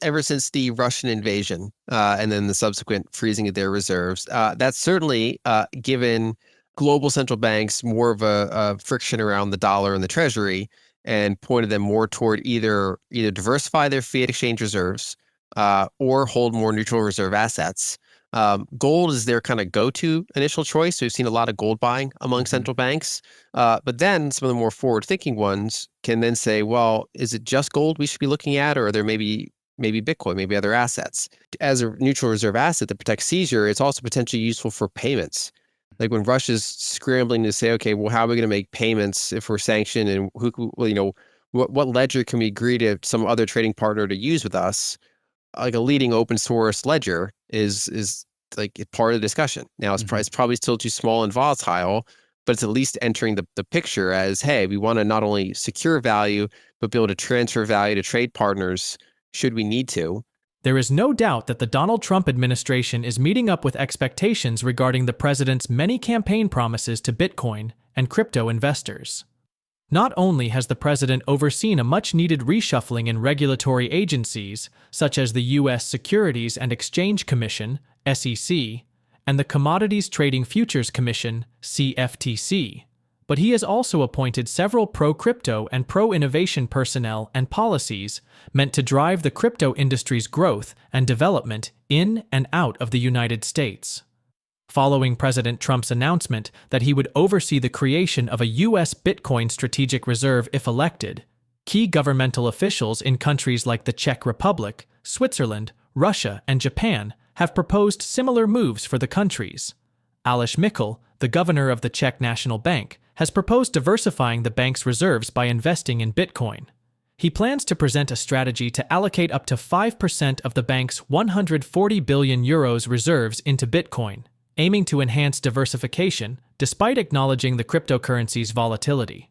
ever since the Russian invasion and then the subsequent freezing of their reserves. That's certainly given global central banks more of a friction around the dollar and the treasury and pointed them more toward either diversify their fiat exchange reserves or hold more neutral reserve assets. Gold is their kind of go-to initial choice. So we've seen a lot of gold buying among central banks. But then some of the more forward-thinking ones can then say, well, is it just gold we should be looking at, or are there maybe Bitcoin, maybe other assets? As a neutral reserve asset that protects seizure, it's also potentially useful for payments. Like when Russia's scrambling to say, okay, well, how are we going to make payments if we're sanctioned, and what ledger can we agree to some other trading partner to use with us? Like a leading open source ledger is like part of the discussion. Now it's probably still too small and volatile, but it's at least entering the picture as, hey, we want to not only secure value, but be able to transfer value to trade partners should we need to. There is no doubt that the Donald Trump administration is meeting up with expectations regarding the president's many campaign promises to Bitcoin and crypto investors. Not only has the president overseen a much-needed reshuffling in regulatory agencies, such as the U.S. Securities and Exchange Commission, SEC, and the Commodities Trading Futures Commission, CFTC, but he has also appointed several pro-crypto and pro-innovation personnel and policies meant to drive the crypto industry's growth and development in and out of the United States. Following President Trump's announcement that he would oversee the creation of a U.S. Bitcoin strategic reserve if elected, key governmental officials in countries like the Czech Republic, Switzerland, Russia, and Japan have proposed similar moves for the countries. Aleš Mikl, the governor of the Czech National Bank, has proposed diversifying the bank's reserves by investing in Bitcoin. He plans to present a strategy to allocate up to 5% of the bank's €140 billion reserves into Bitcoin, aiming to enhance diversification despite acknowledging the cryptocurrency's volatility.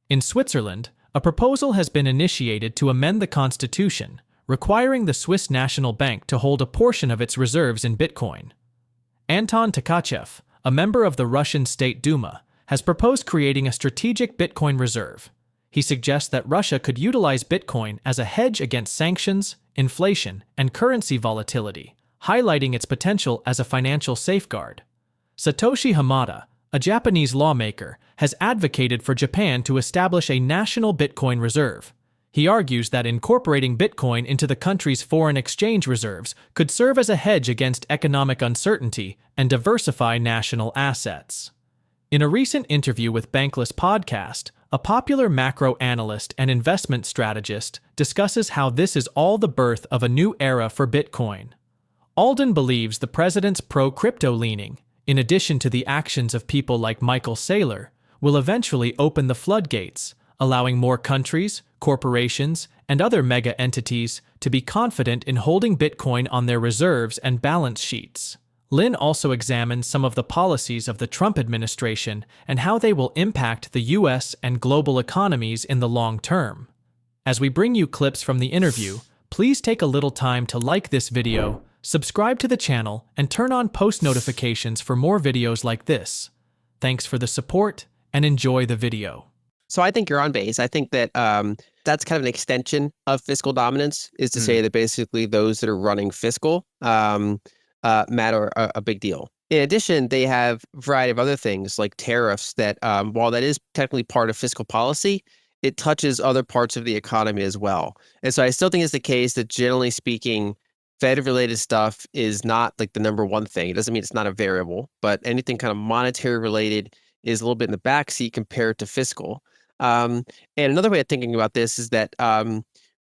In Switzerland, a proposal has been initiated to amend the constitution, requiring the Swiss National Bank to hold a portion of its reserves in Bitcoin. Anton Tkachev, a member of the Russian State Duma, has proposed creating a strategic Bitcoin reserve. He suggests that Russia could utilize Bitcoin as a hedge against sanctions, inflation, and currency volatility, highlighting its potential as a financial safeguard. Satoshi Hamada, a Japanese lawmaker, has advocated for Japan to establish a national Bitcoin reserve. He argues that incorporating Bitcoin into the country's foreign exchange reserves could serve as a hedge against economic uncertainty and diversify national assets. In a recent interview with Bankless podcast, a popular macro analyst and investment strategist discusses how this is all the birth of a new era for Bitcoin. Alden believes the president's pro-crypto leaning, in addition to the actions of people like Michael Saylor, will eventually open the floodgates, allowing more countries, corporations, and other mega entities to be confident in holding Bitcoin on their reserves and balance sheets. Lyn also examines some of the policies of the Trump administration and how they will impact the U.S. and global economies in the long term. As we bring you clips from the interview, please take a little time to like this video, subscribe to the channel, and turn on post notifications for more videos like this. Thanks for the support, and enjoy the video. So I think you're on base. I think that that's kind of an extension of fiscal dominance, is to say that basically those that are running fiscal matter a big deal. In addition, they have a variety of other things like tariffs that, while that is technically part of fiscal policy, it touches other parts of the economy as well. And so I still think it's the case that, generally speaking, Fed-related stuff is not like the number one thing. It doesn't mean it's not a variable, but anything kind of monetary related is a little bit in the backseat compared to fiscal. And another way of thinking about this is that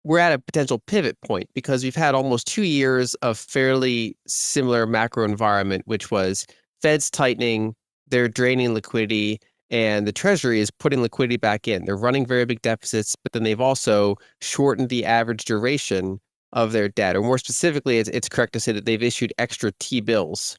we're at a potential pivot point because we've had almost 2 years of fairly similar macro environment, which was Fed's tightening, they're draining liquidity, and the Treasury is putting liquidity back in. They're running very big deficits, but then they've also shortened the average duration of their debt. Or more specifically, it's correct to say that they've issued extra T-bills,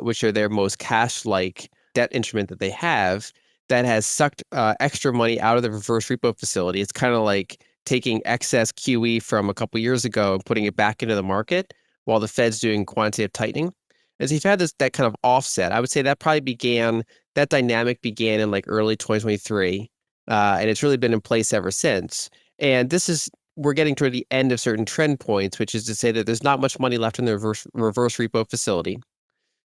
which are their most cash-like debt instrument that they have, that has sucked extra money out of the reverse repo facility. It's kind of like taking excess QE from a couple years ago and putting it back into the market while the Fed's doing quantitative tightening. As you've had that kind of offset, I would say that that dynamic began in like early 2023, and it's really been in place ever since. And this is we're getting toward the end of certain trend points, which is to say that there's not much money left in the reverse repo facility.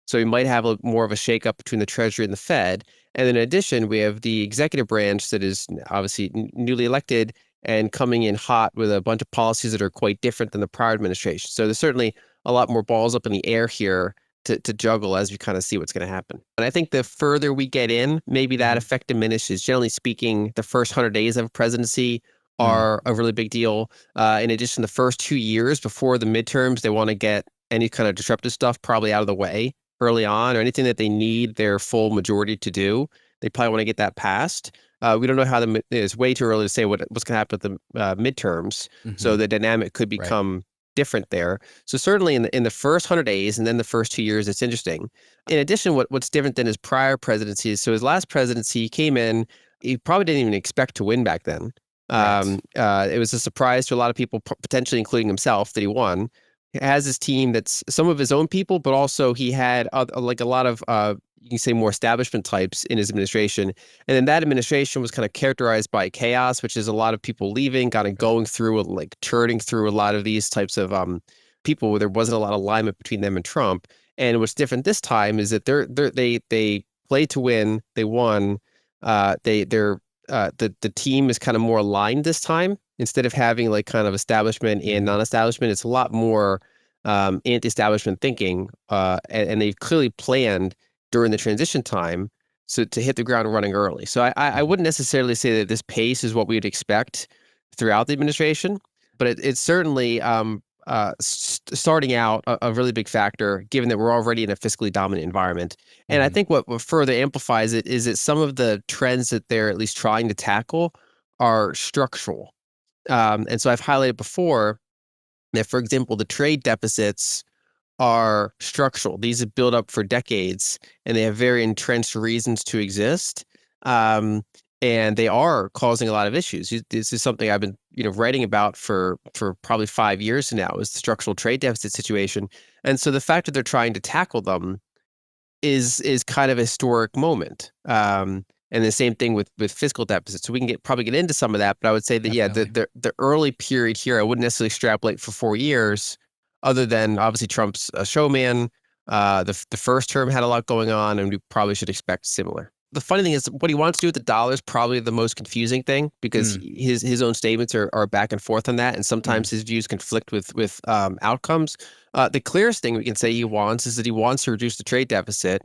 So we might have more of a shakeup between the Treasury and the Fed. And then in addition, we have the executive branch that is obviously newly elected and coming in hot with a bunch of policies that are quite different than the prior administration. So there's certainly a lot more balls up in the air here to juggle as we kind of see what's going to happen. And I think the further we get in, maybe that effect diminishes. Generally speaking, the first 100 days of a presidency are a really big deal. In addition, the first 2 years before the midterms, they want to get any kind of disruptive stuff probably out of the way early on, or anything that they need their full majority to do. They probably want to get that passed. We don't know how it's way too early to say what's going to happen with the midterms. So the dynamic could become different there. So certainly in the first 100 days and then the first 2 years, it's interesting. In addition, what's different than his prior presidencies, so his last presidency, he came in, he probably didn't even expect to win back then. It was a surprise to a lot of people, potentially including himself, that he won. He has his team that's some of his own people, but also he had like a lot of you can say more establishment types in his administration. And then that administration was kind of characterized by chaos, which is a lot of people leaving, kind of going through, like churning through a lot of these types of people where there wasn't a lot of alignment between them and Trump. And what's different this time is that they played to win, they won. The team is kind of more aligned this time. Instead of having like kind of establishment and non-establishment, it's a lot more anti-establishment thinking, and they've clearly planned during the transition time to hit the ground running early. So I wouldn't necessarily say that this pace is what we would expect throughout the administration, but it's certainly starting out a really big factor, given that we're already in a fiscally dominant environment. And I think what further amplifies it is that some of the trends that they're at least trying to tackle are structural. And so I've highlighted before that, for example, the trade deficits are structural. These have built up for decades, and they have very entrenched reasons to exist. And they are causing a lot of issues. This is something I've been, writing about for probably 5 years now, is the structural trade deficit situation. And so the fact that they're trying to tackle them is kind of a historic moment. And the same thing with fiscal deficits. So we can probably get into some of that, but I would say that, the early period here, I wouldn't necessarily extrapolate for 4 years, other than obviously Trump's a showman. The first term had a lot going on, and we probably should expect similar. The funny thing is, what he wants to do with the dollar is probably the most confusing thing, because his own statements are back and forth on that, and sometimes his views conflict with outcomes. The clearest thing we can say he wants is that he wants to reduce the trade deficit.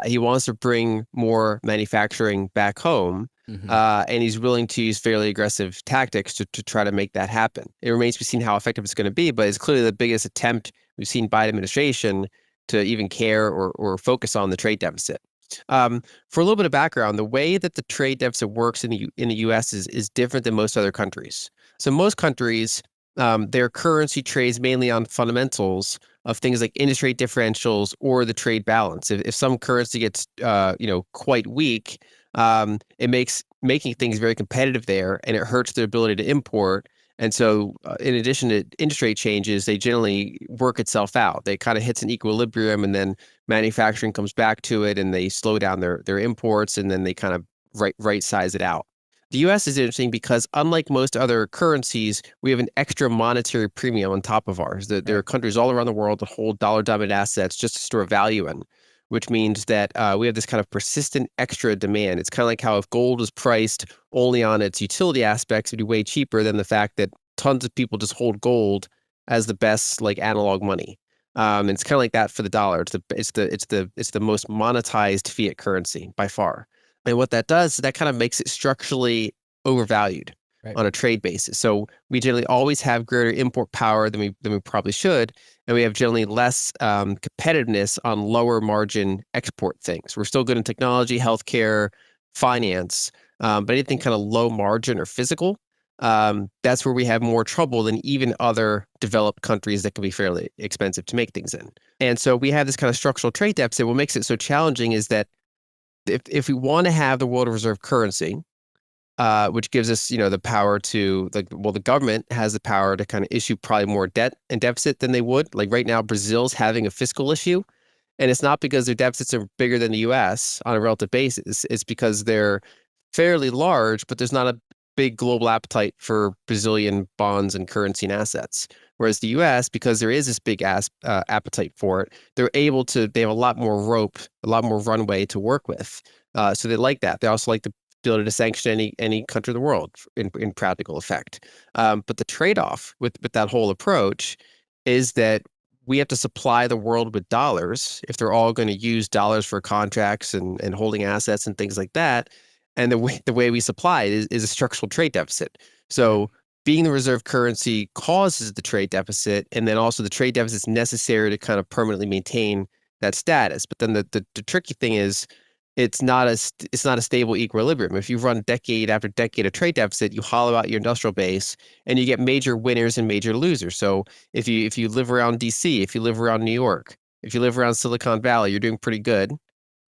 He wants to bring more manufacturing back home, and he's willing to use fairly aggressive tactics to try to make that happen. It remains to be seen how effective it's going to be, but it's clearly the biggest attempt we've seen by the administration to even care or focus on the trade deficit. For a little bit of background, the way that the trade deficit works in the U.S. is different than most other countries. So most countries, their currency trades mainly on fundamentals of things like interest rate differentials or the trade balance. If some currency gets quite weak, it makes making things very competitive there, and it hurts their ability to import. And so in addition to interest rate changes, they generally work itself out. They kind of hits an equilibrium, and then manufacturing comes back to it, and they slow down their imports, and then they kind of right size it out. The U.S. is interesting because, unlike most other currencies, we have an extra monetary premium on top of ours. There are countries all around the world that hold dollar-denominated assets just to store value in, which means that we have this kind of persistent extra demand. It's kind of like how if gold was priced only on its utility aspects, it'd be way cheaper than the fact that tons of people just hold gold as the best like analog money. And it's kind of like that for the dollar. It's the most monetized fiat currency by far. And what that does is that kind of makes it structurally overvalued on a trade basis. So we generally always have greater import power than we probably should, and we have generally less competitiveness on lower margin export things. We're still good in technology, healthcare, finance, but anything kind of low margin or physical, that's where we have more trouble than even other developed countries that can be fairly expensive to make things in. And so we have this kind of structural trade deficit. What makes it so challenging is that if we want to have the world reserve currency, which gives us, the power to the government has the power to kind of issue probably more debt and deficit than they would. Like right now, Brazil's having a fiscal issue, and it's not because their deficits are bigger than the U.S. on a relative basis. It's because they're fairly large, but there's not big global appetite for Brazilian bonds and currency and assets. Whereas the US, because there is this big appetite for it, they have a lot more rope, a lot more runway to work with. So they like that. They also like the ability to sanction any country in the world in practical effect. But the trade-off with that whole approach is that we have to supply the world with dollars if they're all going to use dollars for contracts and holding assets and things like that. And the way we supply it is a structural trade deficit. So being the reserve currency causes the trade deficit, and then also the trade deficit is necessary to kind of permanently maintain that status. But then the tricky thing is it's not a stable equilibrium. If you run decade after decade of trade deficit, you hollow out your industrial base and you get major winners and major losers. So if you live around DC, if you live around New York, if you live around Silicon Valley, you're doing pretty good.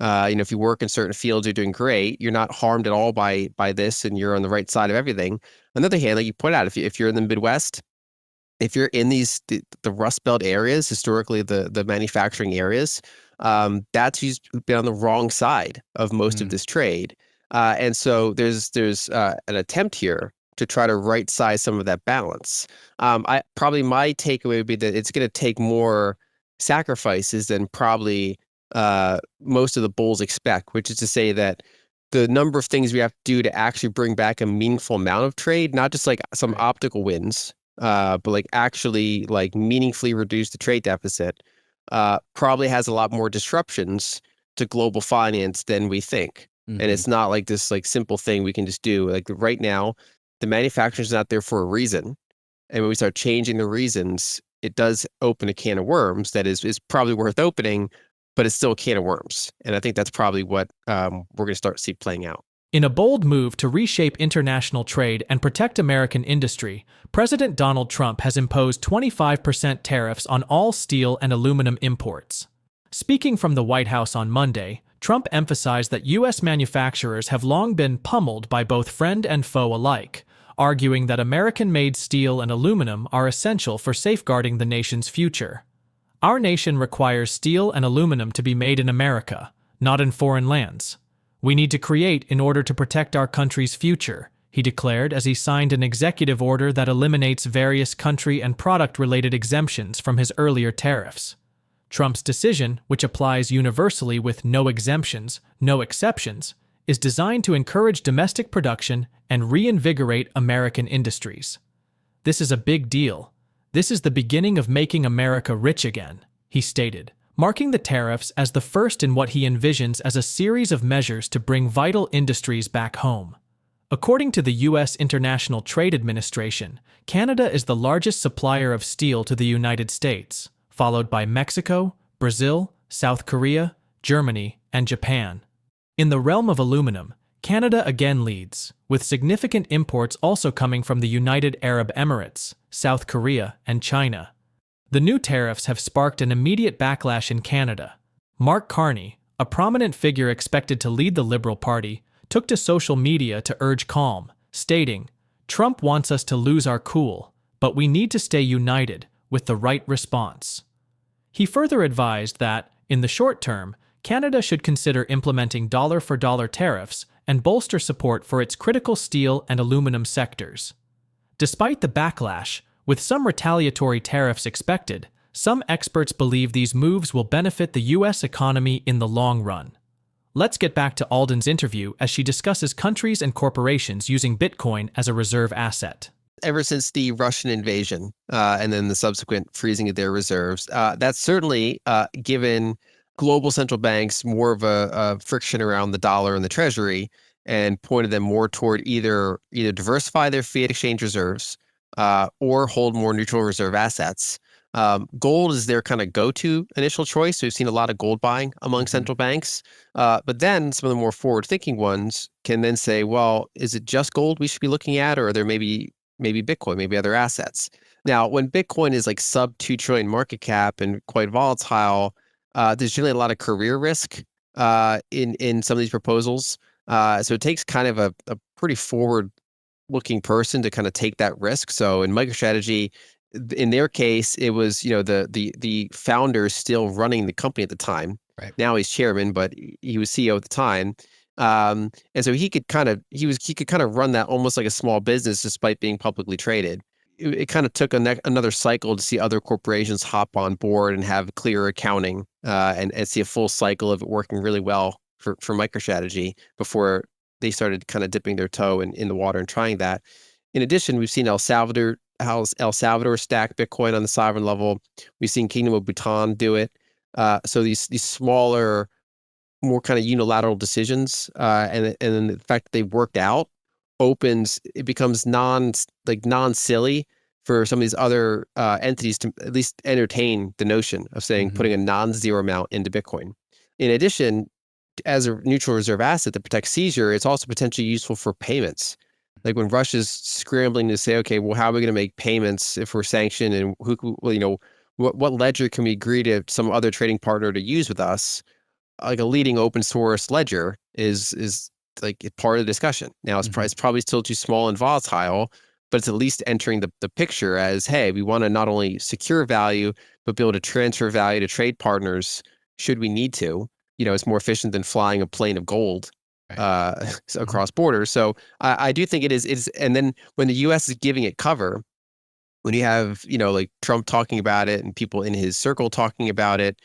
If you work in certain fields, you're doing great. You're not harmed at all by this, and you're on the right side of everything. On the other hand, like you point out, if you're in the Midwest, if you're in the Rust Belt areas, historically the manufacturing areas, that's who's been on the wrong side of most of this trade. And so there's an attempt here to try to right size some of that balance. My takeaway would be that it's going to take more sacrifices than probably most of the bulls expect, which is to say that the number of things we have to do to actually bring back a meaningful amount of trade, not just like some optical wins, but like actually like meaningfully reduce the trade deficit, probably has a lot more disruptions to global finance than we think. And it's not like this like simple thing we can just do. Like right now, the manufacturer's not there for a reason. And when we start changing the reasons, it does open a can of worms that is probably worth opening, but it's still a can of worms. And I think that's probably what we're going to start to see playing out. In a bold move to reshape international trade and protect American industry, President Donald Trump has imposed 25% tariffs on all steel and aluminum imports. Speaking from the White House on Monday, Trump emphasized that U.S. manufacturers have long been pummeled by both friend and foe alike, arguing that American-made steel and aluminum are essential for safeguarding the nation's future. Our nation requires steel and aluminum to be made in America, not in foreign lands. We need to create in order to protect our country's future, he declared as he signed an executive order that eliminates various country and product-related exemptions from his earlier tariffs. Trump's decision, which applies universally with no exemptions, no exceptions, is designed to encourage domestic production and reinvigorate American industries. This is a big deal. This is the beginning of making America rich again, he stated, marking the tariffs as the first in what he envisions as a series of measures to bring vital industries back home. According to the U.S. International Trade Administration, Canada is the largest supplier of steel to the United States, followed by Mexico, Brazil, South Korea, Germany, and Japan. In the realm of aluminum, Canada again leads, with significant imports also coming from the United Arab Emirates, South Korea, and China. The new tariffs have sparked an immediate backlash in Canada. Mark Carney, a prominent figure expected to lead the Liberal Party, took to social media to urge calm, stating, "Trump wants us to lose our cool, but we need to stay united with the right response." He further advised that, in the short term, Canada should consider implementing dollar-for-dollar tariffs and bolster support for its critical steel and aluminum sectors. Despite the backlash, with some retaliatory tariffs expected, some experts believe these moves will benefit the U.S. economy in the long run. Let's get back to Alden's interview as she discusses countries and corporations using Bitcoin as a reserve asset. Ever since the Russian invasion and then the subsequent freezing of their reserves, that's certainly given global central banks more of a friction around the dollar and the treasury, and pointed them more toward either diversify their fiat exchange reserves or hold more neutral reserve assets. Gold is their kind of go-to initial choice. So we've seen a lot of gold buying among central banks. But then some of the more forward-thinking ones can then say, well, is it just gold we should be looking at, or are there maybe Bitcoin, maybe other assets? Now, when Bitcoin is like sub 2 trillion market cap and quite volatile, there's generally a lot of career risk in some of these proposals. So it takes kind of a pretty forward-looking person to kind of take that risk. So in MicroStrategy, in their case, it was the founder still running the company at the time. Right. Now he's chairman, but he was CEO at the time. And so he could kind of run that almost like a small business despite being publicly traded. It kind of took another cycle to see other corporations hop on board and have clear accounting, and see a full cycle of it working really well for MicroStrategy before they started kind of dipping their toe in the water and trying that. In addition, we've seen how El Salvador stack Bitcoin on the sovereign level. We've seen Kingdom of Bhutan do it. So these smaller, more kind of unilateral decisions, and then the fact that they worked out it becomes non silly for some of these other entities to at least entertain the notion of saying putting a non-zero amount into Bitcoin. In addition, as a neutral reserve asset that protects seizure, it's also potentially useful for payments. Like when Russia's scrambling to say, okay, well, how are we going to make payments if we're sanctioned, and what ledger can we agree to some other trading partner to use with us? Like a leading open source ledger is like part of the discussion. Now it's probably still too small and volatile, but it's at least entering the picture as, hey, we want to not only secure value, but be able to transfer value to trade partners should we need to. It's more efficient than flying a plane of gold across borders. So I do think it is. And then when the U.S. is giving it cover, when you have, like Trump talking about it and people in his circle talking about it,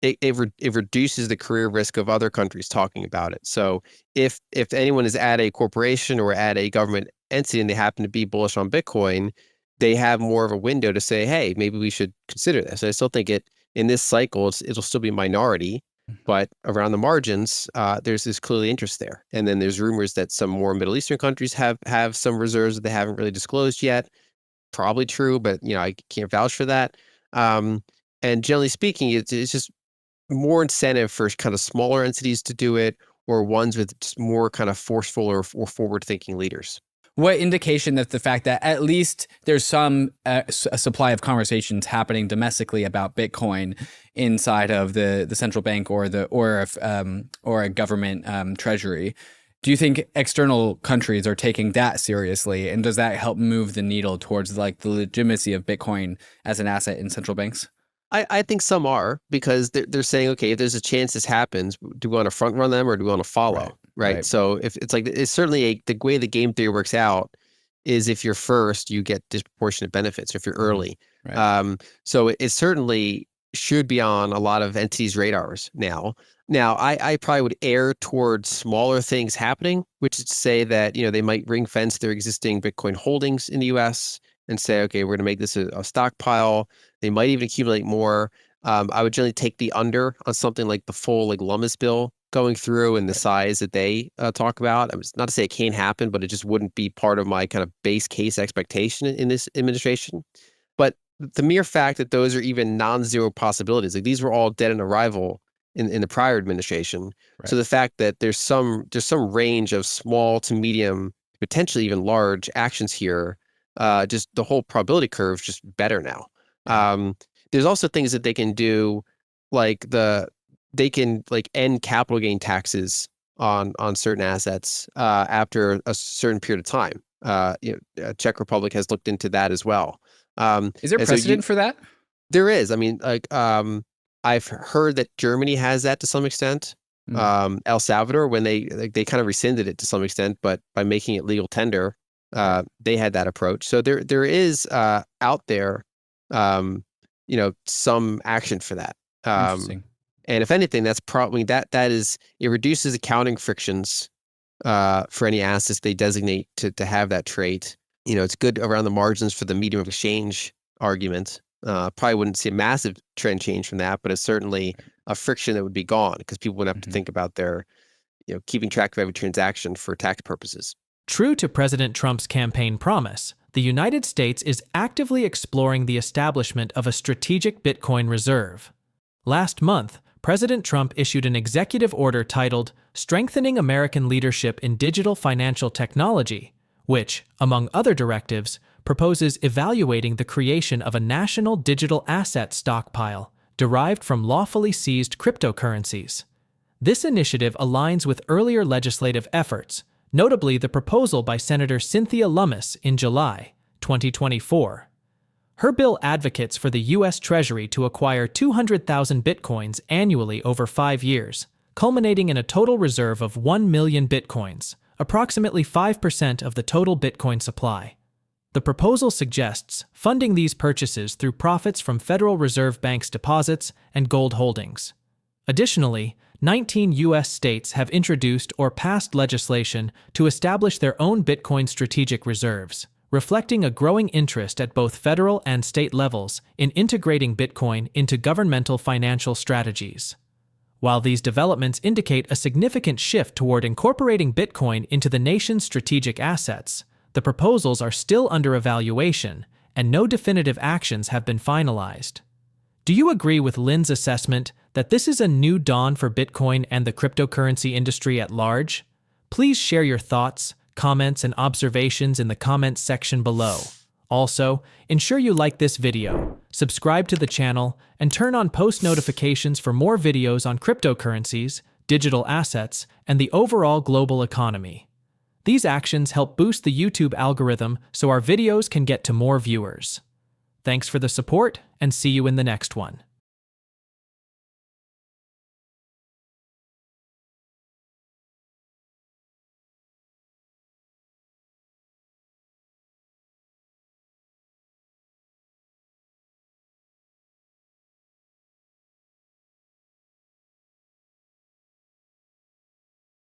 it reduces the career risk of other countries talking about it. So if anyone is at a corporation or at a government entity and they happen to be bullish on Bitcoin, they have more of a window to say, hey, maybe we should consider this. I still think in this cycle, it'll still be a minority, but around the margins, there's this clearly interest there. And then there's rumors that some more Middle Eastern countries have some reserves that they haven't really disclosed yet. Probably true, but I can't vouch for that. And generally speaking, it's just more incentive for kind of smaller entities to do it, or ones with just more kind of forceful or forward-thinking leaders. What indication that the fact that at least there's some a supply of conversations happening domestically about Bitcoin inside of the central bank or a government treasury? Do you think external countries are taking that seriously, and does that help move the needle towards like the legitimacy of Bitcoin as an asset in central banks? I think some are, because they're saying, okay, if there's a chance this happens, do we want to front run them or do we want to follow? Right. So if it's like, it's certainly the way the game theory works out is if you're first, you get disproportionate benefits if you're early. So it certainly should be on a lot of entities' radars now. Now, I probably would err towards smaller things happening, which is to say that, they might ring fence their existing Bitcoin holdings in the US and say, okay, we're going to make this a stockpile. They might even accumulate more. I would generally take the under on something like the full Lummis bill going through and the size that they talk about. It's not to say it can't happen, but it just wouldn't be part of my kind of base case expectation in this administration. But the mere fact that those are even non-zero possibilities, like these were all dead on arrival in the prior administration. So the fact that there's some range of small to medium, potentially even large actions here, just the whole probability curve is just better now. There's also things that they can do, like they can end capital gain taxes on certain assets after a certain period of time. Czech Republic has looked into that as well. Is there precedent for that? There is. I mean, I've heard that Germany has that to some extent. El Salvador, when they kind of rescinded it to some extent, but by making it legal tender, they had that approach. So there is out there, some action for that. Interesting. And if anything, that's probably it reduces accounting frictions for any assets they designate to have that trait. It's good around the margins for the medium of exchange argument. Probably wouldn't see a massive trend change from that, but it's certainly a friction that would be gone because people wouldn't have to think about their, keeping track of every transaction for tax purposes. True to President Trump's campaign promise, the United States is actively exploring the establishment of a strategic Bitcoin reserve. Last month, President Trump issued an executive order titled Strengthening American Leadership in Digital Financial Technology, which, among other directives, proposes evaluating the creation of a national digital asset stockpile derived from lawfully seized cryptocurrencies. This initiative aligns with earlier legislative efforts, notably the proposal by Senator Cynthia Lummis in July 2024. Her bill advocates for the U.S. Treasury to acquire 200,000 bitcoins annually over 5 years, culminating in a total reserve of 1 million bitcoins, approximately 5% of the total Bitcoin supply. The proposal suggests funding these purchases through profits from Federal Reserve Bank's deposits and gold holdings. Additionally, 19 U.S. states have introduced or passed legislation to establish their own Bitcoin strategic reserves, reflecting a growing interest at both federal and state levels in integrating Bitcoin into governmental financial strategies. While these developments indicate a significant shift toward incorporating Bitcoin into the nation's strategic assets, the proposals are still under evaluation, and no definitive actions have been finalized. Do you agree with Lyn's assessment that this is a new dawn for Bitcoin and the cryptocurrency industry at large? Please share your thoughts, comments, and observations in the comments section below. Also, ensure you like this video, subscribe to the channel, and turn on post notifications for more videos on cryptocurrencies, digital assets, and the overall global economy. These actions help boost the YouTube algorithm so our videos can get to more viewers. Thanks for the support, and see you in the next one.